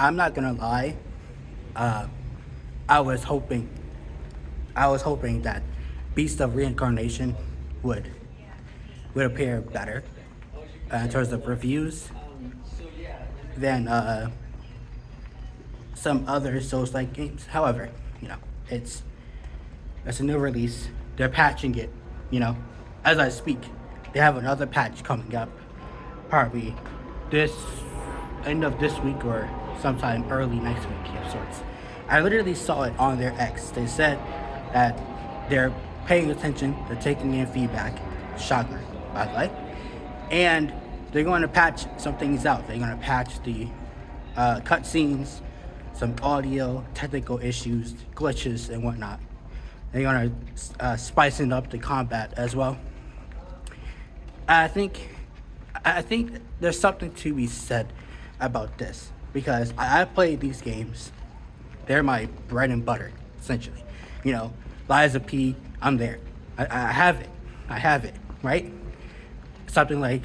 I'm not gonna lie. Uh, I was hoping, I was hoping that Beast of Reincarnation would would appear better in terms of reviews than some other Souls-like games. However, you know, it's it's a new release. They're patching it. You know, as I speak, they have another patch coming up, probably this end of this week or sometime early next week of sorts. I literally saw it on their X. They said that they're paying attention, they're taking in feedback. Shocker, by the way. And they're going to patch some things out. They're going to patch the cutscenes, some audio, technical issues, glitches, and whatnot. They're going to spicing up the combat as well. I think I think there's something to be said about this because I play these games. They're my bread and butter, essentially. You know, Lies of P, I'm there. I have it. I have it, right? Something like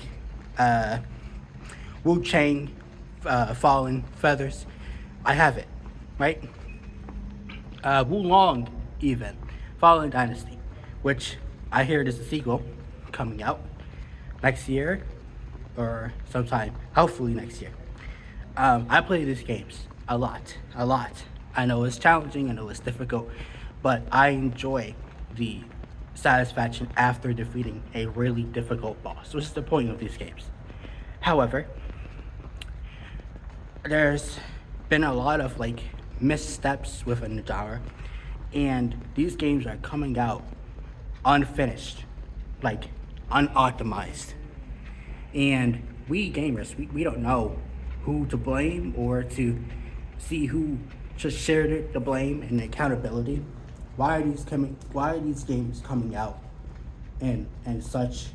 Wu Chang, Fallen Feathers. I have it, right? Wu Long, even. Fallen Dynasty, which I hear there's a sequel coming out next year or sometime, hopefully next year. I play these games a lot, a lot. I know it's challenging, I know it's difficult, but I enjoy the satisfaction after defeating a really difficult boss, which is the point of these games. However, there's been a lot of like missteps within the genre, and these games are coming out unfinished, like unoptimized. And we gamers, we don't know who to blame or to see who should share the blame and the accountability. Why are these games coming out in such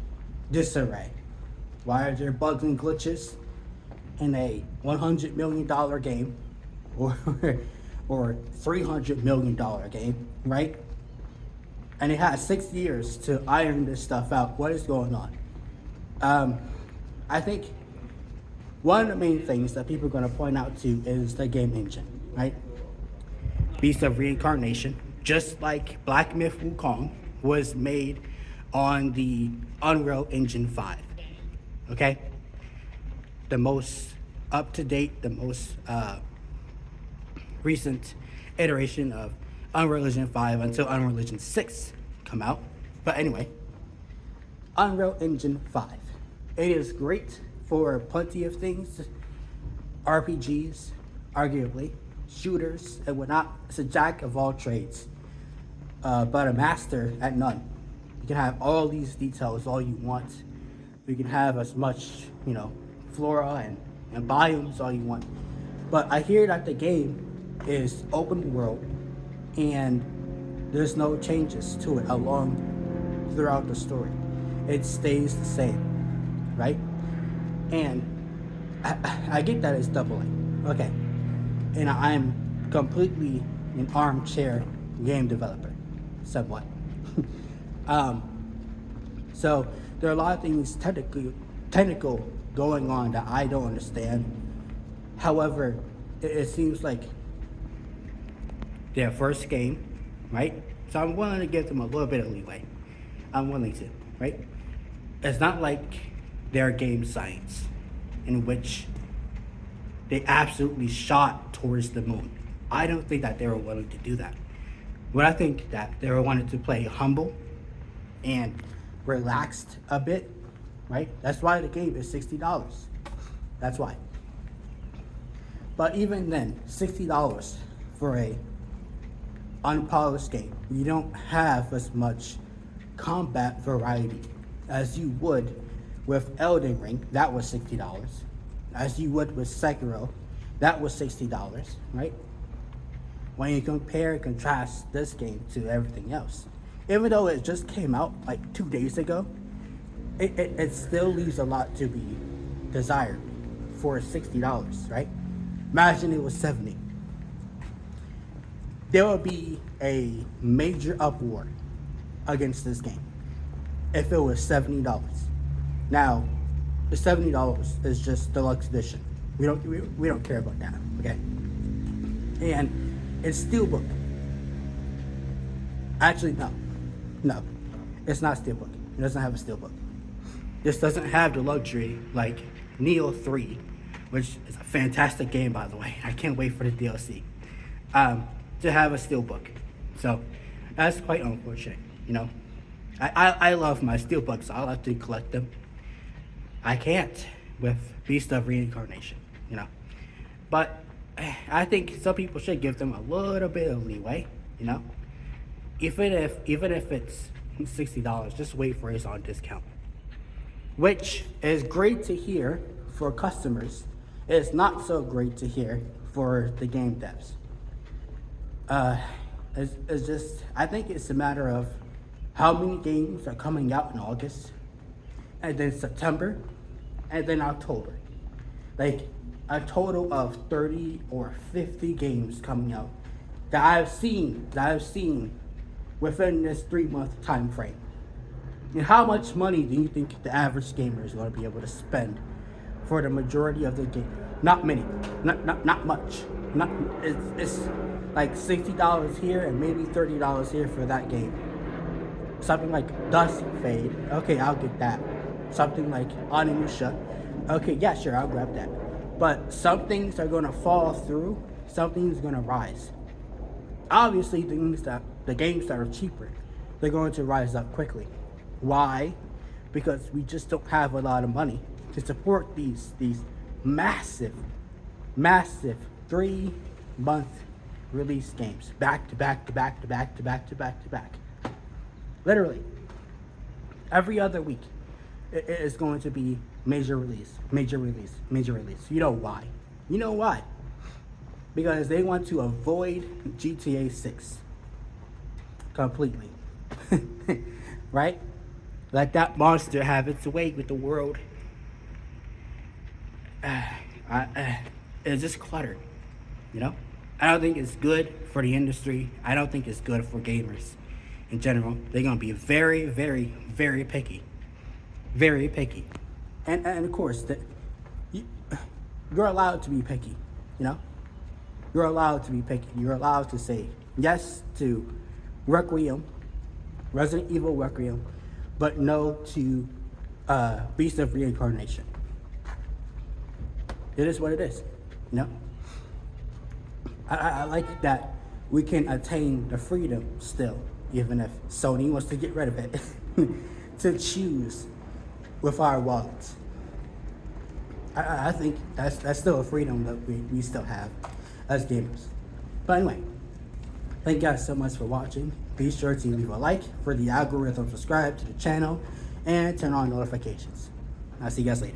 disarray? Why are there bugs and glitches in a $100 million game or or $300 million game, right? And it has 6 years to iron this stuff out. What is going on? I think one of the main things that people are going to point out to is the game engine, right? Beast of Reincarnation, just like Black Myth Wukong, was made on the Unreal Engine 5. Okay? The most up-to-date, the most recent iteration of Unreal Engine 5 until Unreal Engine 6 come out. But anyway, Unreal Engine 5. It is great for plenty of things. RPGs, arguably, shooters, and whatnot. It's a jack of all trades, but a master at none. You can have all these details all you want. You can have as much, you know, flora and biomes all you want. But I hear that the game is open world and there's no changes to it along throughout the story. It stays the same, right? And I get that it's double A, okay. And I'm completely an armchair game developer, somewhat. So there are a lot of things technical going on that I don't understand. However, it seems like their first game, right? So I'm willing to give them a little bit of leeway. I'm willing to, right? It's not like their game science, in which they absolutely shot towards the moon. I don't think that they were willing to do that. But I think that they were wanting to play humble and relaxed a bit, right? That's why the game is $60. That's why. But even then, $60 for a unpolished game, you don't have as much combat variety as you would with Elden Ring. That was $60. As you would with Sekiro, that was $60, right? When you compare and contrast this game to everything else, even though it just came out like 2 days ago, it still leaves a lot to be desired for $60, right? Imagine it was 70. There would be a major uproar against this game if it was $70. Now, the $70 is just deluxe edition. We don't care about that. Okay. And it's Steelbook. Actually, no, it's not Steelbook. It doesn't have a Steelbook. This doesn't have the luxury like Neo 3, which is a fantastic game, by the way. I can't wait for the DLC. To have a Steelbook. So that's quite unfortunate, you know. I love my Steelbooks, so I like to collect them. I can't with Beast of Reincarnation, you know. But I think some people should give them a little bit of leeway, you know. Even if it's $60, just wait for it's on discount. Which is great to hear for customers. It's not so great to hear for the game devs. It's just, I think it's a matter of how many games are coming out in August, and then September, and then October. Like a total of 30 or 50 games coming out that I've seen within this 3-month time frame. And how much money do you think the average gamer is going to be able to spend for the majority of the game? Not many, not much. Not it's like $60 here and maybe $30 here for that game. Something like Dust Fade, okay, I'll get that. Something like Onimusha, okay, yeah, sure, I'll grab that. But some things are going to fall through, some things are going to rise. Obviously, the games that are cheaper, they're going to rise up quickly. Why? Because we just don't have a lot of money to support these massive 3-month release games, back to back. Literally, every other week, it is going to be major release. You know why? Because they want to avoid GTA 6 completely, right? Let that monster have its way with the world. It's just cluttered, you know? I don't think it's good for the industry. I don't think it's good for gamers in general. They're going to be very, very, very picky. Very picky. And of course, you're allowed to be picky, you know? You're allowed to be picky. You're allowed to say yes to Resident Evil Requiem, but no to Beast of Reincarnation. It is what it is, you know? I like that we can attain the freedom still, even if Sony wants to get rid of it, to choose with our wallets. I think that's still a freedom that we still have as gamers. But anyway, thank you guys so much for watching. Be sure to leave a like for the algorithm, subscribe to the channel, and turn on notifications. I'll see you guys later.